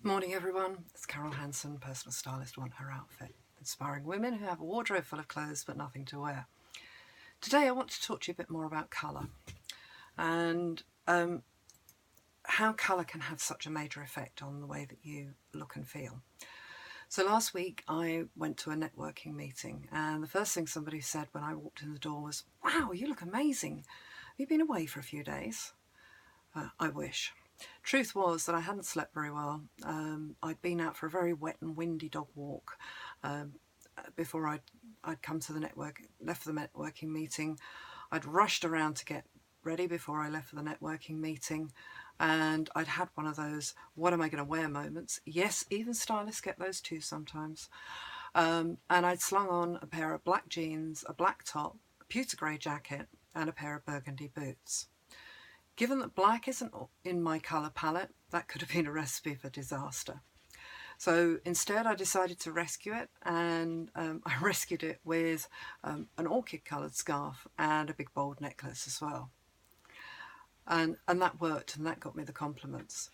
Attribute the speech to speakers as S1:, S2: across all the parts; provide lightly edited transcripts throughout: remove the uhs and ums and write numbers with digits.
S1: Morning everyone, it's Carol Hanson, personal stylist, Want Her Outfit, inspiring women who have a wardrobe full of clothes but nothing to wear. Today I want to talk to you a bit more about colour and how colour can have such a major effect on the way that you look and feel. So last week I went to a networking meeting and the first thing somebody said when I walked in the door was, "Wow, you look amazing. Have you been away for a few days?" I wish. Truth was that I hadn't slept very well. I'd been out for a very wet and windy dog walk before I'd come to the left for the networking meeting. I'd rushed around to get ready before I left for the networking meeting, and I'd had one of those "what am I going to wear" moments. Yes, even stylists get those too sometimes. And I'd slung on a pair of black jeans, a black top, a pewter grey jacket and a pair of burgundy boots. Given that black isn't in my colour palette, that could have been a recipe for disaster. So instead I decided to rescue it, and I rescued it with an orchid coloured scarf and a big bold necklace as well. And that worked, and that got me the compliments.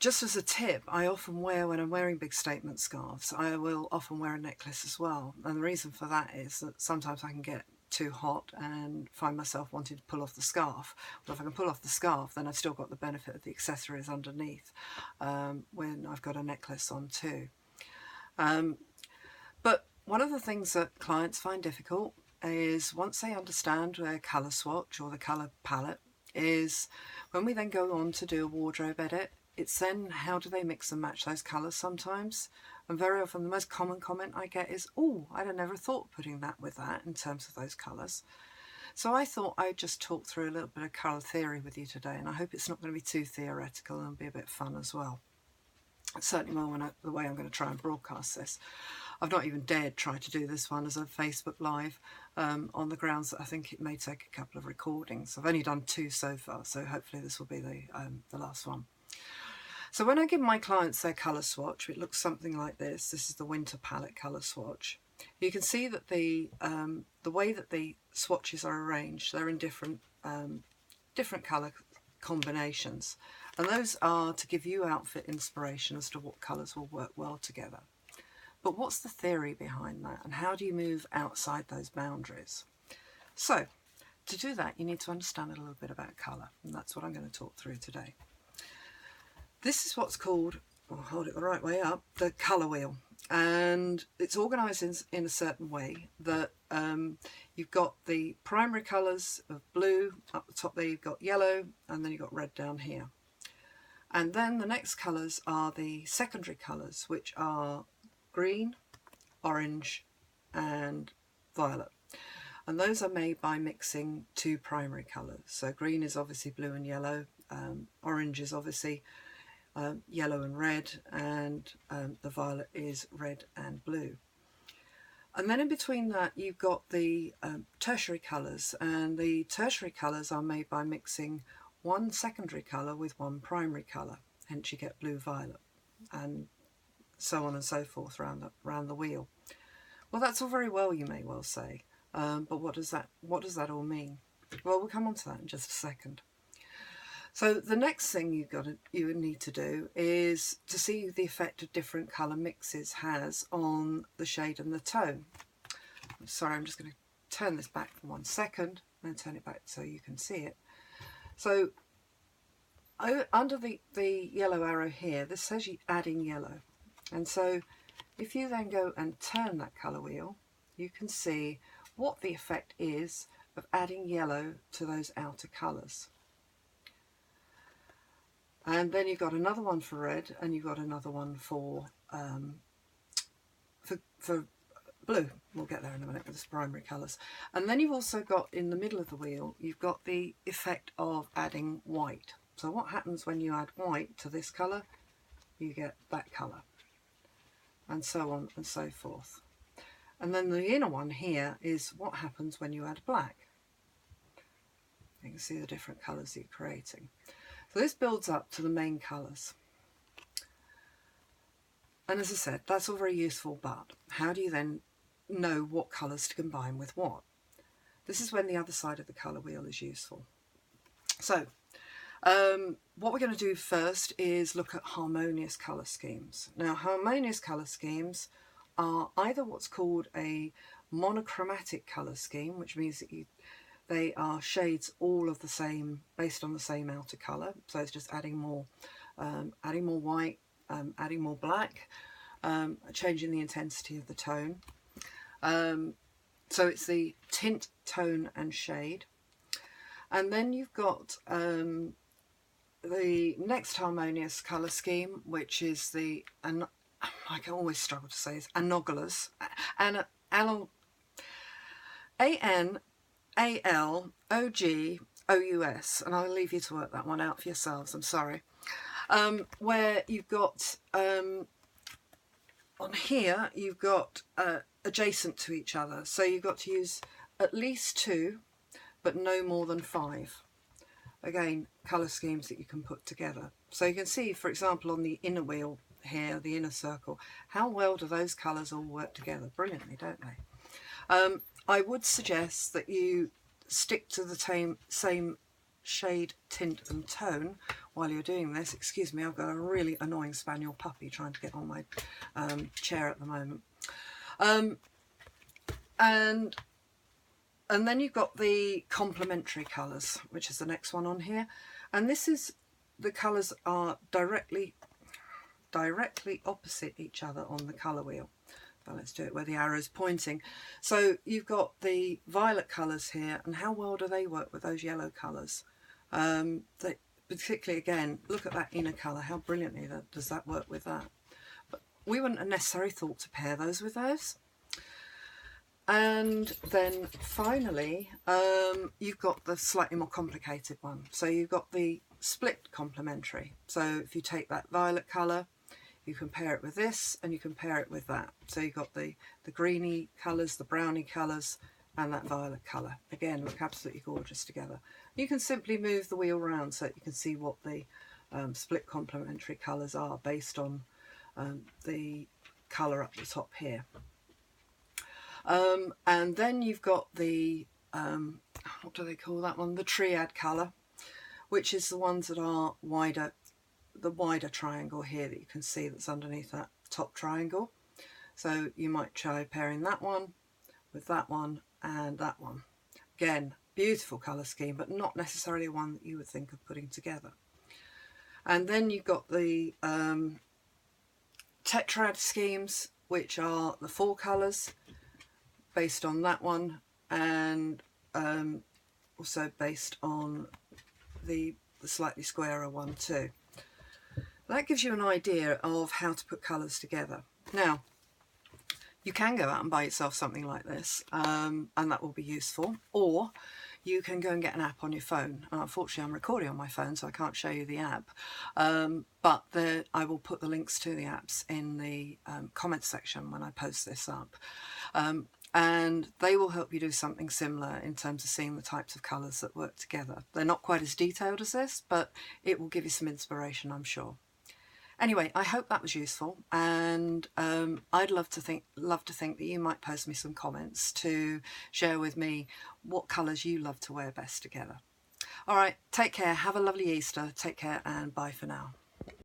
S1: Just as a tip, I often wear, when I'm wearing big statement scarves, I will often wear a necklace as well. And the reason for that is that sometimes I can get too hot and find myself wanting to pull off the scarf. Well, if I can pull off the scarf, then I've still got the benefit of the accessories underneath when I've got a necklace on too. But one of the things that clients find difficult is, once they understand their colour swatch or the colour palette, is when we then go on to do a wardrobe edit, it's then how do they mix and match those colours sometimes. And very often the most common comment I get is, "Oh, I'd have never thought of putting that with that in terms of those colours." So I thought I'd just talk through a little bit of colour theory with you today, and I hope it's not going to be too theoretical and be a bit fun as well. Certainly more the way I'm going to try and broadcast this. I've not even dared try to do this one as a Facebook Live on the grounds that I think it may take a couple of recordings. I've only done 2 so far, so hopefully this will be the last one. So when I give my clients their colour swatch, it looks something like this. This is the winter palette colour swatch. You can see that the way that the swatches are arranged, they're in different colour combinations. And those are to give you outfit inspiration as to what colours will work well together. But what's the theory behind that, and how do you move outside those boundaries? So to do that, you need to understand a little bit about colour, and that's what I'm going to talk through today. This is what's called, I'll hold it the right way up, the colour wheel. And it's organised in a certain way that you've got the primary colours of blue. Up the top there you've got yellow, and then you've got red down here. And then the next colours are the secondary colours, which are green, orange and violet. And those are made by mixing 2 primary colours. So green is obviously blue and yellow, orange is obviously yellow and red, and the violet is red and blue. And then in between that you've got the tertiary colours, and the tertiary colours are made by mixing 1 secondary colour with 1 primary colour, hence you get blue, violet, and so on and so forth round the wheel. Well, that's all very well, you may well say, but what does that all mean? Well, we'll come on to that in just a second. So the next thing you need to do is to see the effect of different colour mixes has on the shade and the tone. Sorry, I'm just going to turn this back for 1 second and then turn it back so you can see it. So under the yellow arrow here, this says you're adding yellow. And so if you then go and turn that colour wheel, you can see what the effect is of adding yellow to those outer colours. And then you've got another one for red, and you've got another one for blue. We'll get there in a minute with the primary colours. And then you've also got, in the middle of the wheel, you've got the effect of adding white. So what happens when you add white to this colour? You get that colour, and so on and so forth. And then the inner one here is what happens when you add black. You can see the different colours that you're creating. So this builds up to the main colours. And as I said, that's all very useful, but how do you then know what colours to combine with what? This is when the other side of the colour wheel is useful. So What we're going to do first is look at harmonious colour schemes. Now, harmonious colour schemes are either what's called a monochromatic colour scheme, which means that they are shades all of the same, based on the same outer colour. So it's just adding more white, adding more black, changing the intensity of the tone. So it's the tint, tone and shade. And then you've got the next harmonious colour scheme, which is the, and I can always struggle to say, is analogous, A-N-A-L-O-G-O-U-S, and I'll leave you to work that one out for yourselves, I'm sorry. Where you've got, on here, you've got adjacent to each other, so you've got to use at least 2, but no more than 5. Again, colour schemes that you can put together. So you can see, for example, on the inner wheel here, the inner circle, how well do those colours all work together? Brilliantly, don't they? I would suggest that you stick to the same shade, tint and tone while you're doing this. Excuse me, I've got a really annoying spaniel puppy trying to get on my chair at the moment. And then you've got the complementary colours, which is the next one on here. And this is, the colours are directly opposite each other on the colour wheel. But let's do it where the arrow's pointing. So you've got the violet colours here, and how well do they work with those yellow colours? They, particularly, again, look at that inner colour, how brilliantly does that work with that? But we wouldn't have necessarily thought to pair those with those. And then finally, you've got the slightly more complicated one. So you've got the split complementary. So if you take that violet colour, you can pair it with this, and you can pair it with that. So you've got the greeny colours, the browny colours, and that violet colour. Again, look absolutely gorgeous together. You can simply move the wheel around so that you can see what the split complementary colours are based on the colour up the top here. And then you've got the, what do they call that one? The triad colour, which is the ones that are wider, the wider triangle here that you can see that's underneath that top triangle. So you might try pairing that one with that one and that one. Again, beautiful colour scheme, but not necessarily one that you would think of putting together. And then you've got the tetrad schemes, which are the 4 colours, based on that one, and also based on the slightly squarer one too. That gives you an idea of how to put colours together. Now, you can go out and buy yourself something like this, and that will be useful, or you can go and get an app on your phone. Unfortunately, I'm recording on my phone, so I can't show you the app, but I will put the links to the apps in the comments section when I post this up. And they will help you do something similar in terms of seeing the types of colours that work together. They're not quite as detailed as this, but it will give you some inspiration, I'm sure. Anyway, I hope that was useful, and I'd love to think that you might post me some comments to share with me what colours you love to wear best together. All right, take care, have a lovely Easter, take care, and bye for now.